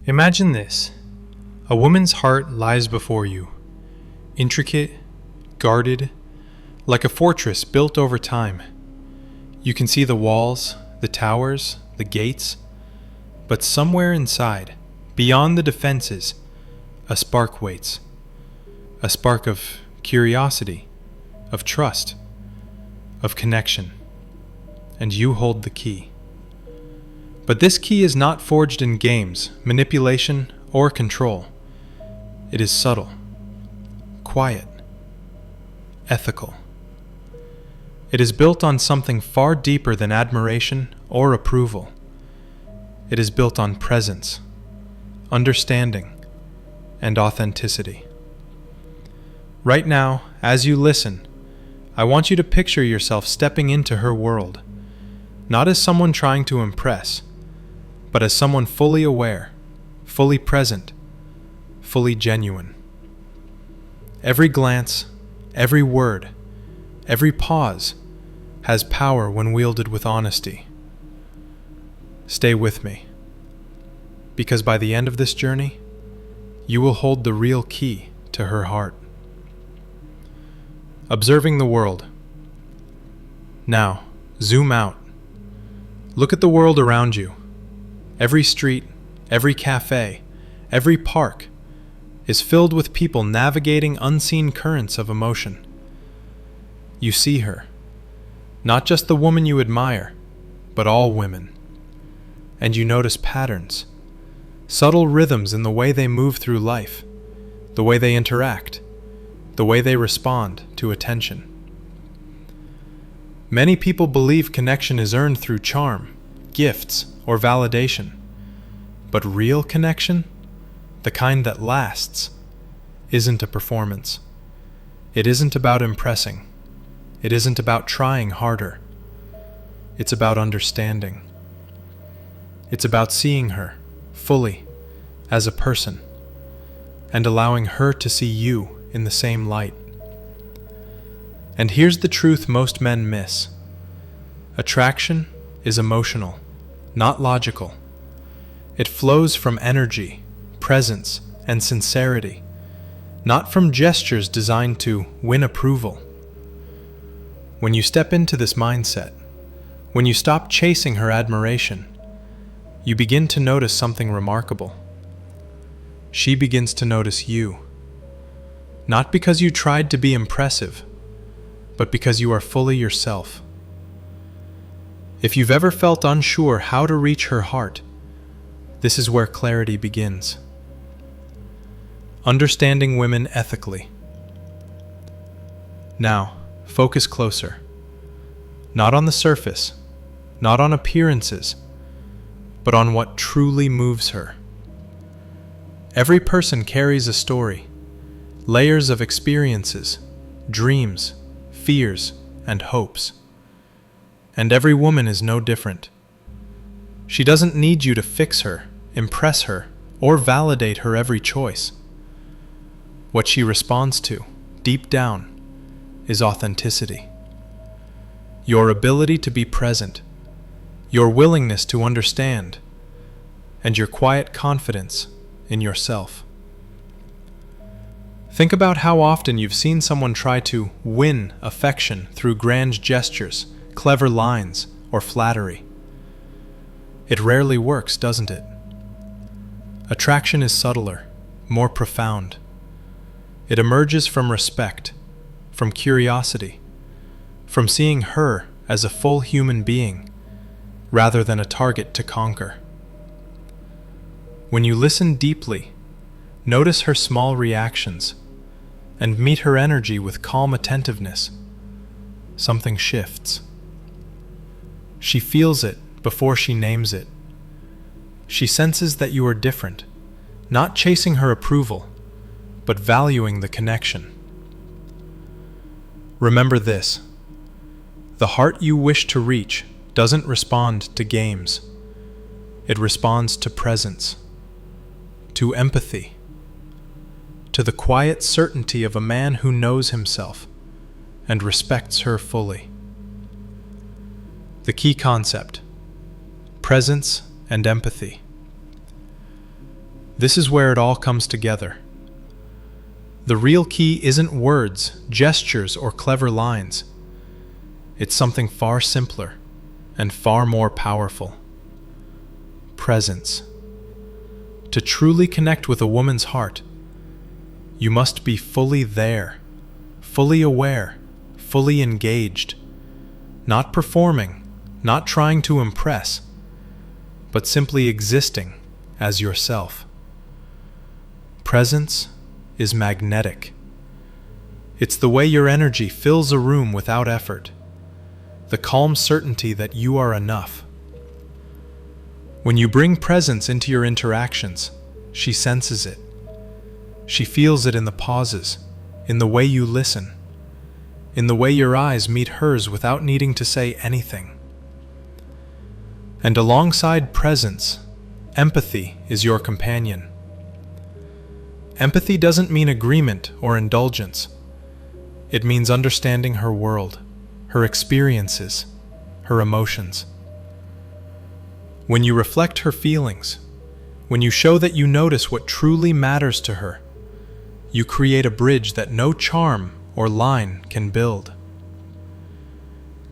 Imagine this. A woman's heart lies before you, intricate, guarded, like a fortress built over time. You can see the walls, the towers, the gates, but somewhere inside, beyond the defenses, a spark waits. A spark of curiosity, of trust, of connection. And you hold the key. But this key is not forged in games, manipulation, or control. It is subtle, quiet, ethical. It is built on something far deeper than admiration or approval. It is built on presence, understanding, and authenticity. Right now, as you listen, I want you to picture yourself stepping into her world, not as someone trying to impress, but as someone fully aware, fully present, fully genuine. Every glance, every word, every pause has power when wielded with honesty. Stay with me, because by the end of this journey, you will hold the real key to her heart. Observing the world. Now, zoom out. Look at the world around you. Every street, every cafe, every park is filled with people navigating unseen currents of emotion. You see her, not just the woman you admire, but all women. And you notice patterns, subtle rhythms in the way they move through life, the way they interact, the way they respond to attention. Many people believe connection is earned through charm, gifts, or validation. But real connection, the kind that lasts, isn't a performance. It isn't about impressing. It isn't about trying harder. It's about understanding. It's about seeing her fully as a person and allowing her to see you in the same light. And here's the truth most men miss. Attraction is emotional, not logical. It flows from energy, presence, and sincerity, not from gestures designed to win approval. When you step into this mindset, when you stop chasing her admiration, you begin to notice something remarkable. She begins to notice you. Not because you tried to be impressive, but because you are fully yourself. If you've ever felt unsure how to reach her heart, this is where clarity begins. Understanding women ethically. Now, focus closer. Not on the surface, not on appearances, but on what truly moves her. Every person carries a story, layers of experiences, dreams, fears, and hopes. And every woman is no different. She doesn't need you to fix her, impress her, or validate her every choice. What she responds to, deep down, is authenticity. Your ability to be present, your willingness to understand, and your quiet confidence in yourself. Think about how often you've seen someone try to win affection through grand gestures, clever lines, or flattery. It rarely works, doesn't it? Attraction is subtler, more profound. It emerges from respect, from curiosity, from seeing her as a full human being, rather than a target to conquer. When you listen deeply, notice her small reactions, and meet her energy with calm attentiveness. Something shifts. She feels it before she names it. She senses that you are different, not chasing her approval, but valuing the connection. Remember this: the heart you wish to reach doesn't respond to games. It responds to presence, to empathy, to the quiet certainty of a man who knows himself and respects her fully. The key concept: presence and empathy. This is where it all comes together. The real key isn't words, gestures, or clever lines. It's something far simpler and far more powerful. Presence. To truly connect with a woman's heart, you must be fully there, fully aware, fully engaged, not performing, not trying to impress, but simply existing as yourself. Presence is magnetic. It's the way your energy fills a room without effort, the calm certainty that you are enough. When you bring presence into your interactions, she senses it. She feels it in the pauses, in the way you listen, in the way your eyes meet hers without needing to say anything. And alongside presence, empathy is your companion. Empathy doesn't mean agreement or indulgence. It means understanding her world, her experiences, her emotions. When you reflect her feelings, when you show that you notice what truly matters to her, you create a bridge that no charm or line can build.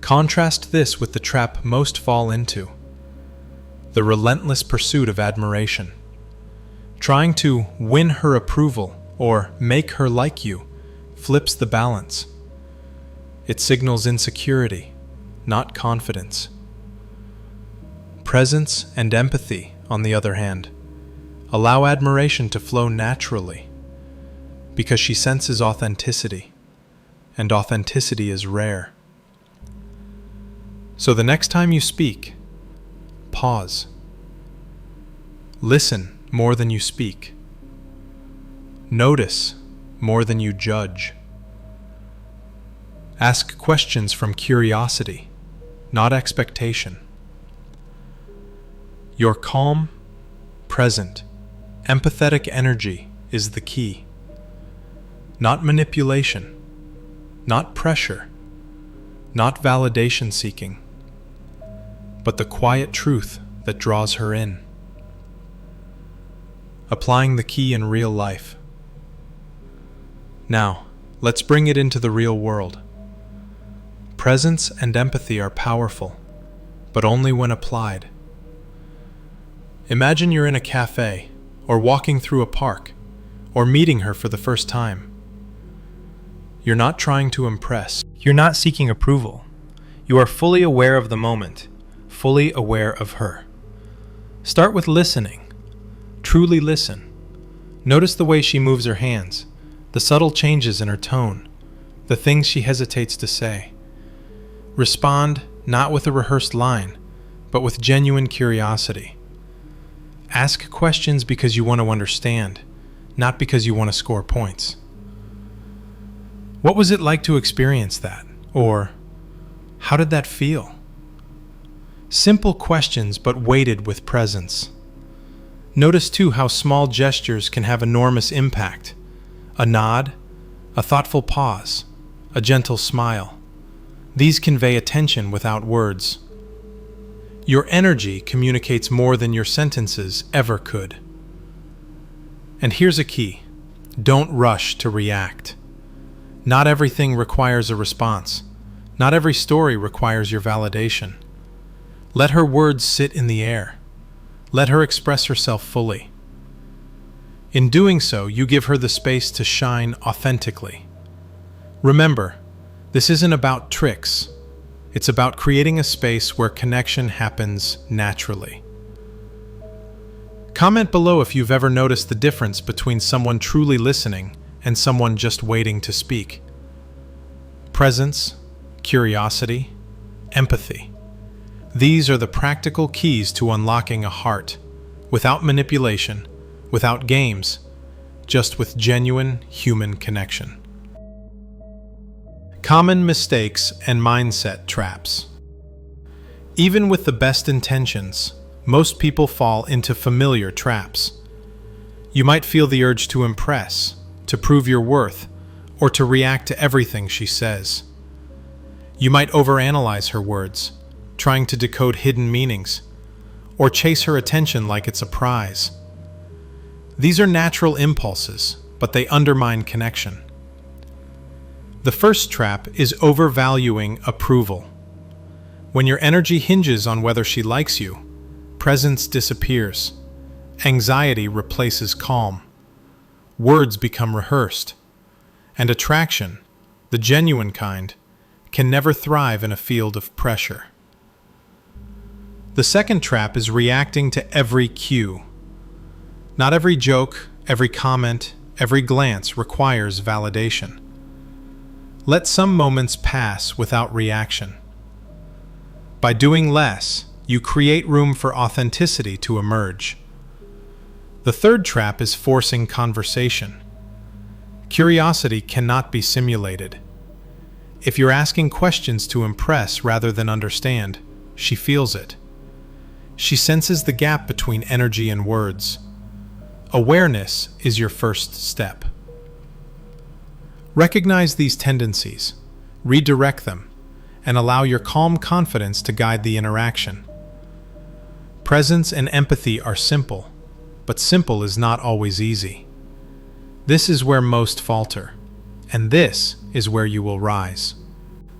Contrast this with the trap most fall into: the relentless pursuit of admiration. Trying to win her approval or make her like you flips the balance. It signals insecurity, not confidence. Presence and empathy, on the other hand, allow admiration to flow naturally because she senses authenticity, and authenticity is rare. So the next time you speak, pause. Listen more than you speak. Notice more than you judge. Ask questions from curiosity, not expectation. Your calm, present, empathetic energy is the key. Not manipulation, not pressure, not validation seeking, but the quiet truth that draws her in. Applying the key in real life. Now, let's bring it into the real world. Presence and empathy are powerful, but only when applied. Imagine you're in a cafe, or walking through a park, or meeting her for the first time. You're not trying to impress. You're not seeking approval. You are fully aware of the moment, fully aware of her. Start with listening. Truly listen. Notice the way she moves her hands, the subtle changes in her tone, the things she hesitates to say. Respond not with a rehearsed line, but with genuine curiosity. Ask questions because you want to understand, not because you want to score points. What was it like to experience that? Or, how did that feel? Simple questions, but weighted with presence. Notice too how small gestures can have enormous impact. A nod, a thoughtful pause, a gentle smile. These convey attention without words. Your energy communicates more than your sentences ever could. And here's a key: don't rush to react. Not everything requires a response. Not every story requires your validation. Let her words sit in the air. Let her express herself fully. In doing so, you give her the space to shine authentically. Remember, this isn't about tricks. It's about creating a space where connection happens naturally. Comment below if you've ever noticed the difference between someone truly listening and someone just waiting to speak. Presence, curiosity, empathy. These are the practical keys to unlocking a heart, without manipulation, without games, just with genuine human connection. Common mistakes and mindset traps. Even with the best intentions, most people fall into familiar traps. You might feel the urge to impress, to prove your worth, or to react to everything she says. You might overanalyze her words, trying to decode hidden meanings, or chase her attention like it's a prize. These are natural impulses, but they undermine connection. The first trap is overvaluing approval. When your energy hinges on whether she likes you, presence disappears. Anxiety replaces calm. Words become rehearsed. And attraction, the genuine kind, can never thrive in a field of pressure. The second trap is reacting to every cue. Not every joke, every comment, every glance requires validation. Let some moments pass without reaction. By doing less, you create room for authenticity to emerge. The third trap is forcing conversation. Curiosity cannot be simulated. If you're asking questions to impress rather than understand, she feels it. She senses the gap between energy and words. Awareness is your first step. Recognize these tendencies, redirect them, and allow your calm confidence to guide the interaction. Presence and empathy are simple, but simple is not always easy. This is where most falter, and this is where you will rise.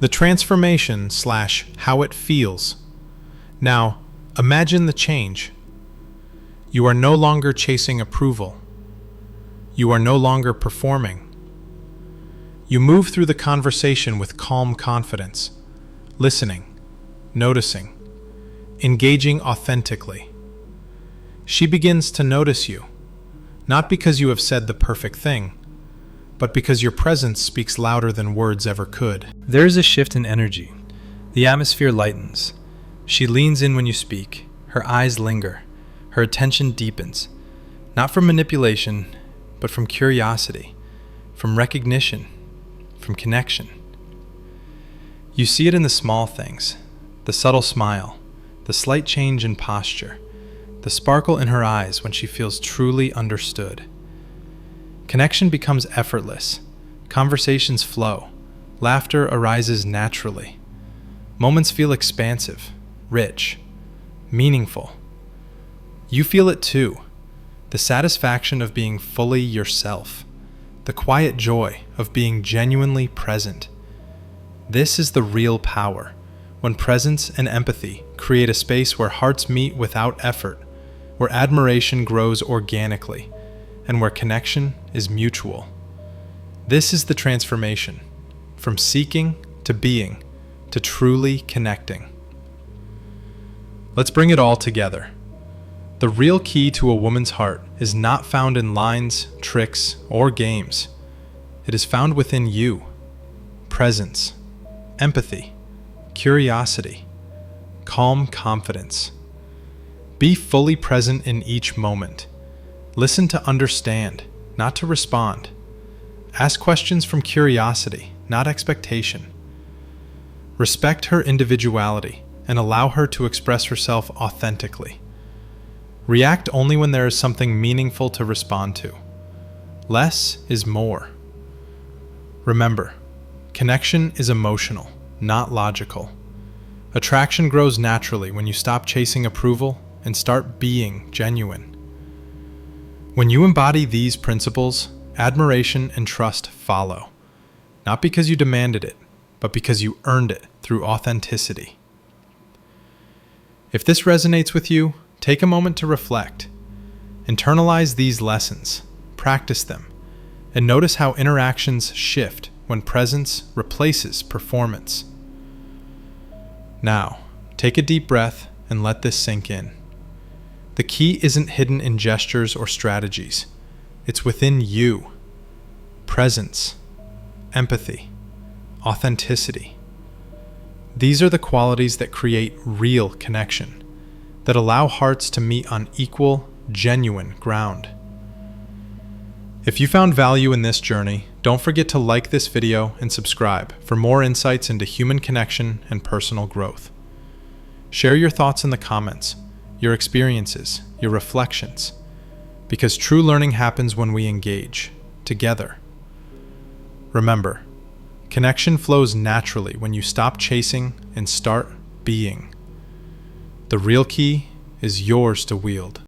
The transformation / how it feels. Now, imagine the change. You are no longer chasing approval. You are no longer performing. You move through the conversation with calm confidence, listening, noticing, engaging authentically. She begins to notice you, not because you have said the perfect thing, but because your presence speaks louder than words ever could. There is a shift in energy. The atmosphere lightens. She leans in when you speak. Her eyes linger. Her attention deepens. Not from manipulation, but from curiosity, from recognition, from connection. You see it in the small things, the subtle smile, the slight change in posture, the sparkle in her eyes when she feels truly understood. Connection becomes effortless. Conversations flow. Laughter arises naturally. Moments feel expansive, rich, meaningful. You feel it too. The satisfaction of being fully yourself. The quiet joy of being genuinely present. This is the real power, when presence and empathy create a space where hearts meet without effort, where admiration grows organically, and where connection is mutual. This is the transformation, from seeking to being, to truly connecting. Let's bring it all together. The real key to a woman's heart is not found in lines, tricks, or games. It is found within you. Presence, empathy, curiosity, calm confidence. Be fully present in each moment. Listen to understand, not to respond. Ask questions from curiosity, not expectation. Respect her individuality and allow her to express herself authentically. React only when there is something meaningful to respond to. Less is more. Remember, connection is emotional, not logical. Attraction grows naturally when you stop chasing approval and start being genuine. When you embody these principles, admiration and trust follow, not because you demanded it, but because you earned it through authenticity. If this resonates with you, take a moment to reflect. Internalize these lessons, practice them, and notice how interactions shift when presence replaces performance. Now, take a deep breath and let this sink in. The key isn't hidden in gestures or strategies. It's within you. Presence, empathy, authenticity. These are the qualities that create real connection, that allow hearts to meet on equal, genuine ground. If you found value in this journey, don't forget to like this video and subscribe for more insights into human connection and personal growth. Share your thoughts in the comments, your experiences, your reflections, because true learning happens when we engage, together. Remember, connection flows naturally when you stop chasing and start being. The real key is yours to wield.